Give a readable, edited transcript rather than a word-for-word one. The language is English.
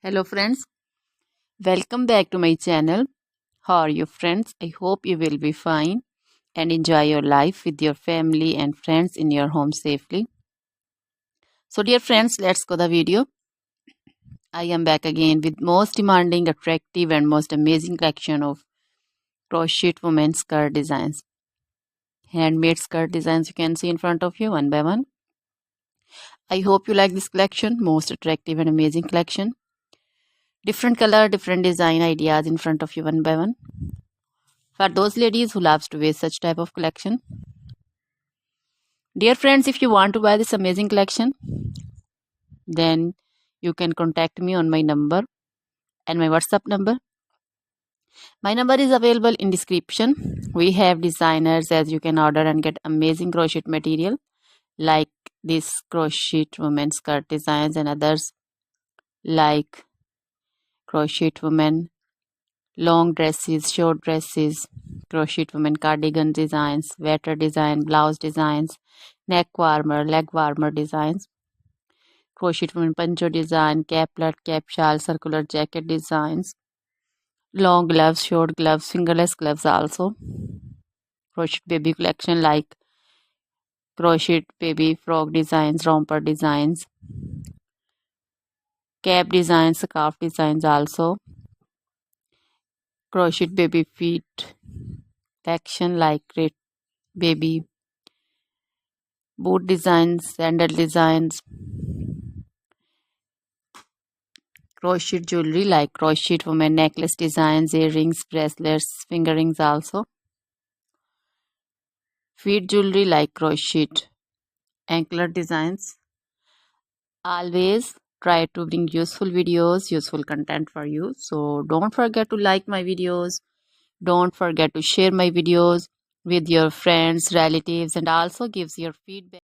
Hello friends, welcome back to my channel. How are you friends? I hope you will be fine and enjoy your life with your family and friends in your home safely. So dear friends, let's go the video. I am back again with most demanding, attractive and most amazing collection of crochet women's skirt designs. Handmade skirt designs you can see in front of you one by one. I hope you like this collection, most attractive and amazing collection. Different color, different design ideas in front of you one by one. For those ladies who loves to wear such type of collection. Dear friends, if you want to buy this amazing collection, then you can contact me on my number and my WhatsApp number. My number is available in description. We have designers as you can order and get amazing crochet material like this crochet women skirt designs and others like crochet women long dresses, short dresses, crochet women cardigan designs, sweater design, blouse designs, neck warmer, leg warmer designs, crochet women poncho design, caplet, cap shawl, circular jacket designs, long gloves, short gloves, fingerless gloves also, crochet baby collection like crochet baby frog designs, romper designs, cap designs, scarf designs also, crochet baby feet collection like great baby boot designs, sandal designs, crochet jewelry like crochet women necklace designs, earrings, bracelets, finger rings also, feet jewelry like crochet anklet designs. Always try to bring useful videos, useful content for you. So don't forget to like my videos. Don't forget to share my videos with your friends, relatives, and also gives your feedback.